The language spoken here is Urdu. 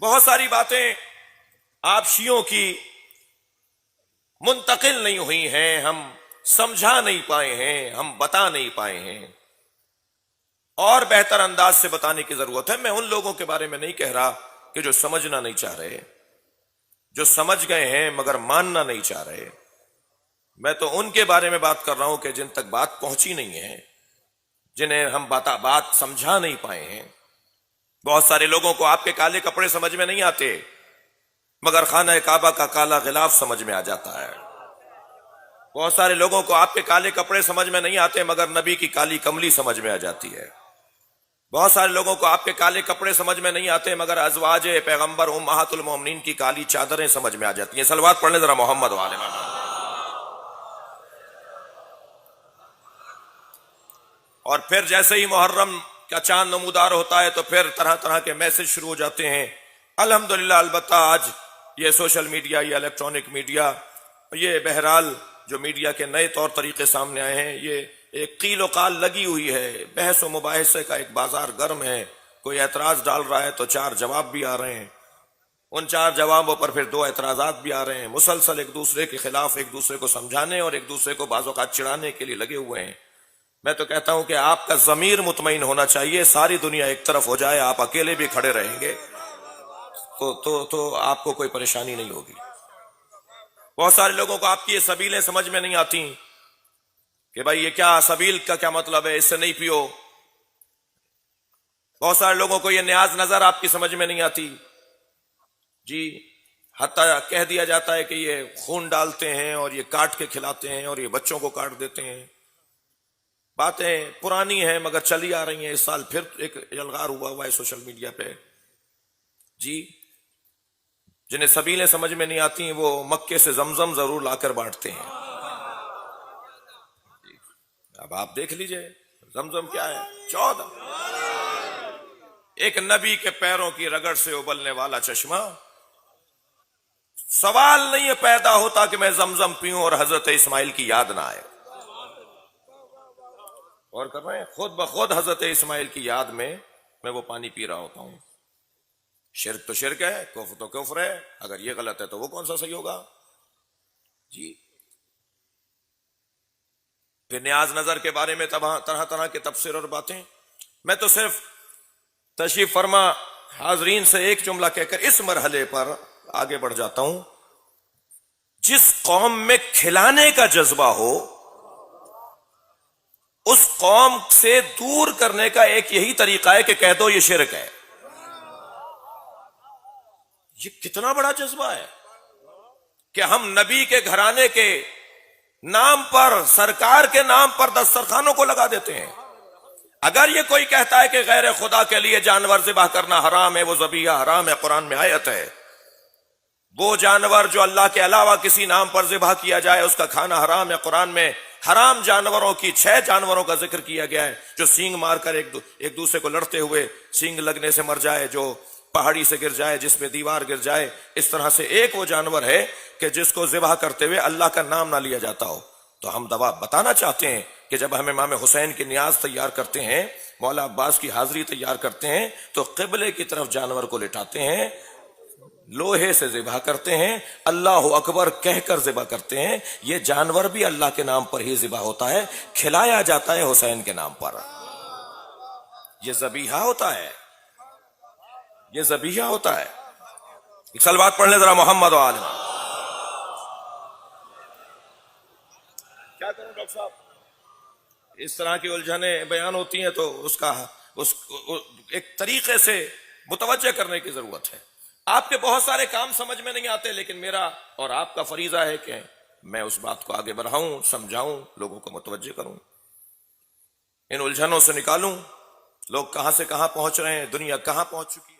بہت ساری باتیں آپ شیعوں کی منتقل نہیں ہوئی ہیں، ہم سمجھا نہیں پائے ہیں، ہم بتا نہیں پائے ہیں، اور بہتر انداز سے بتانے کی ضرورت ہے۔ میں ان لوگوں کے بارے میں نہیں کہہ رہا کہ جو سمجھنا نہیں چاہ رہے، جو سمجھ گئے ہیں مگر ماننا نہیں چاہ رہے، میں تو ان کے بارے میں بات کر رہا ہوں کہ جن تک بات پہنچی نہیں ہے، جنہیں ہم بات سمجھا نہیں پائے ہیں۔ بہت سارے لوگوں کو آپ کے کالے کپڑے سمجھ میں نہیں آتے مگر خانہ کعبہ کا کالا غلاف سمجھ میں آ جاتا ہے۔ بہت سارے لوگوں کو آپ کے کالے کپڑے سمجھ میں نہیں آتے مگر نبی کی کالی کملی سمجھ میں آ جاتی ہے۔ بہت سارے لوگوں کو آپ کے کالے کپڑے سمجھ میں نہیں آتے مگر ازواج پیغمبر امہات المومنین کی کالی چادریں سمجھ میں آ جاتی ہیں۔ صلوات پڑھ لیں ذرا محمد وعلى محمد۔ اور پھر جیسے ہی محرم کا چاند نمودار ہوتا ہے تو پھر طرح طرح کے میسج شروع ہو جاتے ہیں۔ الحمدللہ، البتہ آج یہ سوشل میڈیا، یہ الیکٹرانک میڈیا، یہ بہرحال جو میڈیا کے نئے طور طریقے سامنے آئے ہیں، یہ ایک قیل و قال لگی ہوئی ہے، بحث و مباحثے کا ایک بازار گرم ہے۔ کوئی اعتراض ڈال رہا ہے تو 4 جواب بھی آ رہے ہیں، ان 4 جوابوں پر پھر 2 اعتراضات بھی آ رہے ہیں۔ مسلسل ایک دوسرے کے خلاف ایک دوسرے کو سمجھانے اور ایک دوسرے کو بعض اوقات چڑھانے کے لیے لگے ہوئے ہیں۔ میں تو کہتا ہوں کہ آپ کا ضمیر مطمئن ہونا چاہیے، ساری دنیا ایک طرف ہو جائے، آپ اکیلے بھی کھڑے رہیں گے تو آپ کو کوئی پریشانی نہیں ہوگی۔ بہت سارے لوگوں کو آپ کی یہ سبیلیں سمجھ میں نہیں آتی کہ بھائی یہ کیا سبیل کا کیا مطلب ہے، اس سے نہیں پیو۔ بہت سارے لوگوں کو یہ نیاز نظر آپ کی سمجھ میں نہیں آتی جی، حتیٰ کہہ دیا جاتا ہے کہ یہ خون ڈالتے ہیں اور یہ کاٹ کے کھلاتے ہیں اور یہ بچوں کو کاٹ دیتے ہیں۔ باتیں پرانی ہیں مگر چلی آ رہی ہیں۔ اس سال پھر ایک الغار ہوا ہے سوشل میڈیا پہ جی، جنہیں سبیلیں سمجھ میں نہیں آتی وہ مکے سے زمزم ضرور لا کر بانٹتے ہیں۔ اب آپ دیکھ لیجئے زمزم کیا ہے، 14 ایک نبی کے پیروں کی رگڑ سے ابلنے والا چشمہ۔ سوال نہیں پیدا ہوتا کہ میں زمزم پیوں اور حضرت اسماعیل کی یاد نہ آئے۔ اور کر رہے ہیں، خود بخود حضرت اسماعیل کی یاد میں وہ پانی پی رہا ہوتا ہوں۔ شرک تو شرک ہے، کفر تو کفر ہے، اگر یہ غلط ہے تو وہ کون سا صحیح ہوگا جی۔ پھر نیاز نظر کے بارے میں طرح طرح کے تفسیر اور باتیں۔ میں تو صرف تشریف فرما حاضرین سے ایک جملہ کہہ کر اس مرحلے پر آگے بڑھ جاتا ہوں۔ جس قوم میں کھلانے کا جذبہ ہو اس قوم سے دور کرنے کا ایک یہی طریقہ ہے کہ کہہ دو یہ شرک ہے۔ یہ کتنا بڑا جذبہ ہے کہ ہم نبی کے گھرانے کے نام پر، سرکار کے نام پر دسترخوانوں کو لگا دیتے ہیں۔ اگر یہ کوئی کہتا ہے کہ غیر خدا کے لیے جانور ذبح کرنا حرام ہے، وہ ذبیحہ حرام ہے، قرآن میں آیت ہے، وہ جانور جو اللہ کے علاوہ کسی نام پر ذبح کیا جائے اس کا کھانا حرام ہے۔ قرآن میں حرام جانوروں کی 6 جانوروں کا ذکر کیا گیا ہے، جو سینگ مار کر ایک دوسرے کو لڑتے ہوئے سینگ لگنے سے مر جائے، جو پہاڑی سے گر جائے، جس میں دیوار گر جائے۔ اس طرح سے ایک وہ جانور ہے کہ جس کو ذبح کرتے ہوئے اللہ کا نام نہ لیا جاتا ہو۔ تو ہم بتانا چاہتے ہیں کہ جب ہم امام حسین کی نیاز تیار کرتے ہیں، مولا عباس کی حاضری تیار کرتے ہیں تو قبلے کی طرف جانور کو لٹاتے ہیں، لوہے سے ذبح کرتے ہیں، اللہ اکبر کہہ کر ذبح کرتے ہیں۔ یہ جانور بھی اللہ کے نام پر ہی ذبح ہوتا ہے، کھلایا جاتا ہے حسین کے نام پر۔ یہ ذبیحہ ہوتا ہے، یہ ذبیحہ ہوتا ہے۔ ایک صلوات پڑھ لیں ذرا محمد و آل محمد۔ کیا کروں ڈاکٹر صاحب، اس طرح کی الجھنیں بیان ہوتی ہیں تو اس ایک طریقے سے متوجہ کرنے کی ضرورت ہے۔ آپ کے بہت سارے کام سمجھ میں نہیں آتے، لیکن میرا اور آپ کا فریضہ ہے کہ میں اس بات کو آگے بڑھاؤں، سمجھاؤں، لوگوں کو متوجہ کروں، ان الجھنوں سے نکالوں۔ لوگ کہاں سے کہاں پہنچ رہے ہیں، دنیا کہاں پہنچ چکی ہے۔